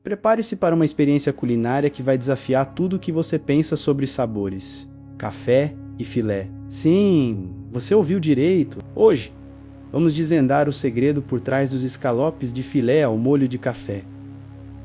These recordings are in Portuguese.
Prepare-se para uma experiência culinária que vai desafiar tudo o que você pensa sobre sabores. Café e filé. Sim, você ouviu direito. Hoje, vamos desvendar o segredo por trás dos escalopes de filé ao molho de café.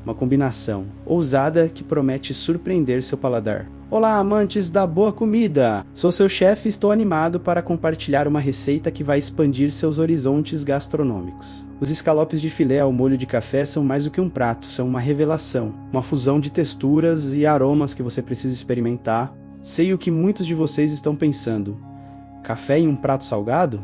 Uma combinação ousada que promete surpreender seu paladar. Olá, amantes da boa comida! Sou seu chefe e estou animado para compartilhar uma receita que vai expandir seus horizontes gastronômicos. Os escalopes de filé ao molho de café são mais do que um prato, são uma revelação, uma fusão de texturas e aromas que você precisa experimentar. Sei o que muitos de vocês estão pensando. Café em um prato salgado?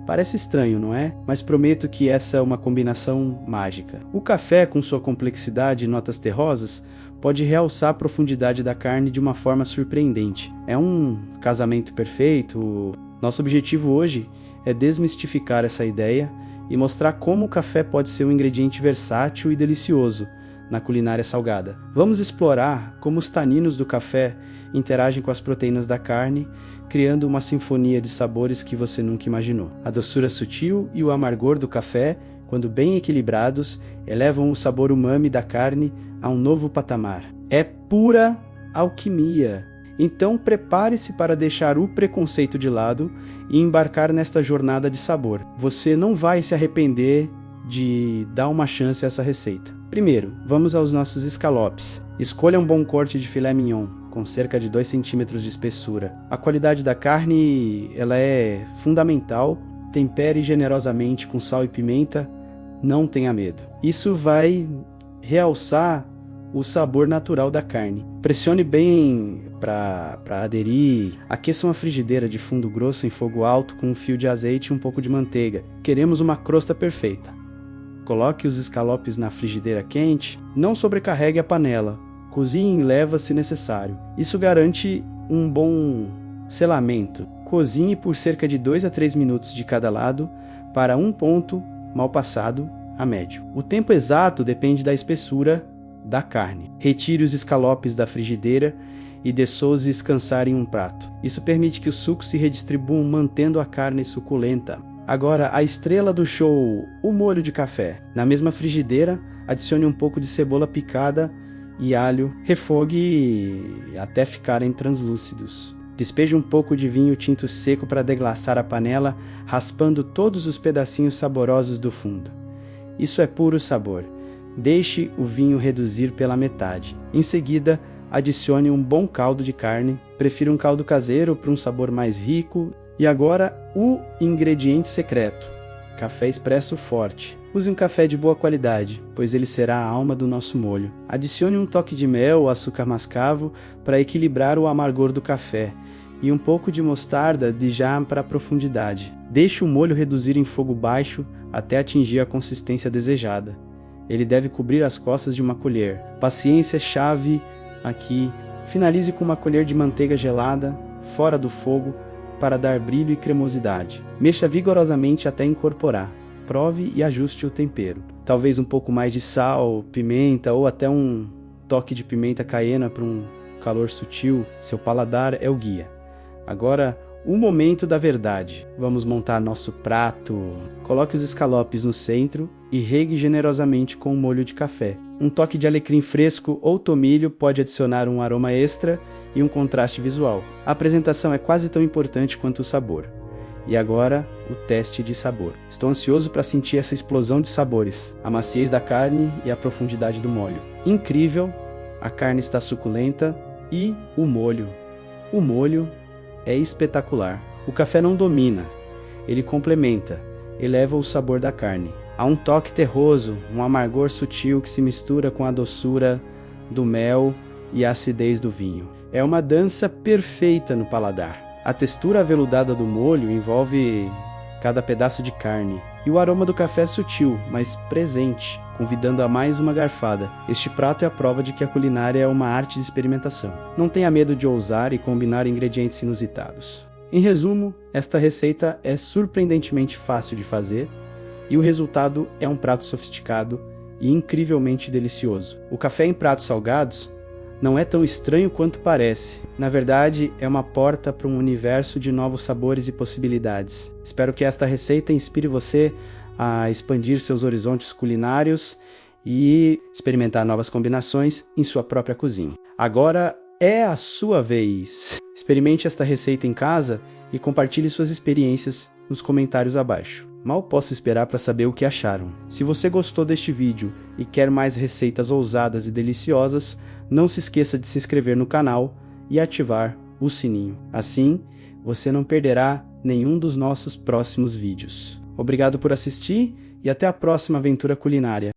Parece estranho, não é? Mas prometo que essa é uma combinação mágica. O café, com sua complexidade e notas terrosas, pode realçar a profundidade da carne de uma forma surpreendente. É um casamento perfeito. Nosso objetivo hoje é desmistificar essa ideia e mostrar como o café pode ser um ingrediente versátil e delicioso na culinária salgada. Vamos explorar como os taninos do café interagem com as proteínas da carne, criando uma sinfonia de sabores que você nunca imaginou. A doçura sutil e o amargor do café, quando bem equilibrados, elevam o sabor umami da carne a um novo patamar. É pura alquimia. Então prepare-se para deixar o preconceito de lado e embarcar nesta jornada de sabor. Você não vai se arrepender de dar uma chance a essa receita. Primeiro, vamos aos nossos escalopes. Escolha um bom corte de filé mignon, com cerca de 2 centímetros de espessura. A qualidade da carne ela é fundamental. Tempere generosamente com sal e pimenta. Não tenha medo. Isso vai realçar o sabor natural da carne. Pressione bem para aderir. Aqueça uma frigideira de fundo grosso em fogo alto com um fio de azeite e um pouco de manteiga. Queremos uma crosta perfeita. Coloque os escalopes na frigideira quente. Não sobrecarregue a panela. Cozinhe em leva se necessário. Isso garante um bom selamento. Cozinhe por cerca de 2 a 3 minutos de cada lado para um ponto mal passado a médio. O tempo exato depende da espessura da carne. Retire os escalopes da frigideira e deixe-os descansar em um prato. Isso permite que os sucos se redistribuam, mantendo a carne suculenta. Agora, a estrela do show, o molho de café. Na mesma frigideira, adicione um pouco de cebola picada e alho. Refogue até ficarem translúcidos. Despeje um pouco de vinho tinto seco para deglaçar a panela, raspando todos os pedacinhos saborosos do fundo. Isso é puro sabor. Deixe o vinho reduzir pela metade. Em seguida, adicione um bom caldo de carne. Prefira um caldo caseiro para um sabor mais rico. E agora, o ingrediente secreto: café expresso forte. Use um café de boa qualidade, pois ele será a alma do nosso molho. Adicione um toque de mel ou açúcar mascavo para equilibrar o amargor do café e um pouco de mostarda de já para a profundidade. Deixe o molho reduzir em fogo baixo até atingir a consistência desejada. Ele deve cobrir as costas de uma colher. Paciência chave aqui. Finalize com uma colher de manteiga gelada, fora do fogo, para dar brilho e cremosidade. Mexa vigorosamente até incorporar. Prove e ajuste o tempero. Talvez um pouco mais de sal, pimenta ou até um toque de pimenta caiena para um calor sutil. Seu paladar é o guia. Agora, o momento da verdade. Vamos montar nosso prato. Coloque os escalopes no centro e regue generosamente com um molho de café. Um toque de alecrim fresco ou tomilho pode adicionar um aroma extra e um contraste visual. A apresentação é quase tão importante quanto o sabor. E agora, o teste de sabor. Estou ansioso para sentir essa explosão de sabores, a maciez da carne e a profundidade do molho. Incrível, a carne está suculenta e o molho. O molho é espetacular. O café não domina, ele complementa, eleva o sabor da carne. Há um toque terroso, um amargor sutil que se mistura com a doçura do mel e a acidez do vinho. É uma dança perfeita no paladar. A textura aveludada do molho envolve cada pedaço de carne. E o aroma do café é sutil, mas presente, convidando a mais uma garfada. Este prato é a prova de que a culinária é uma arte de experimentação. Não tenha medo de ousar e combinar ingredientes inusitados. Em resumo, esta receita é surpreendentemente fácil de fazer e o resultado é um prato sofisticado e incrivelmente delicioso. O café em pratos salgados não é tão estranho quanto parece. Na verdade, é uma porta para um universo de novos sabores e possibilidades. Espero que esta receita inspire você a expandir seus horizontes culinários e experimentar novas combinações em sua própria cozinha. Agora é a sua vez! Experimente esta receita em casa e compartilhe suas experiências nos comentários abaixo. Mal posso esperar para saber o que acharam. Se você gostou deste vídeo e quer mais receitas ousadas e deliciosas, não se esqueça de se inscrever no canal e ativar o sininho. Assim, você não perderá nenhum dos nossos próximos vídeos. Obrigado por assistir e até a próxima aventura culinária.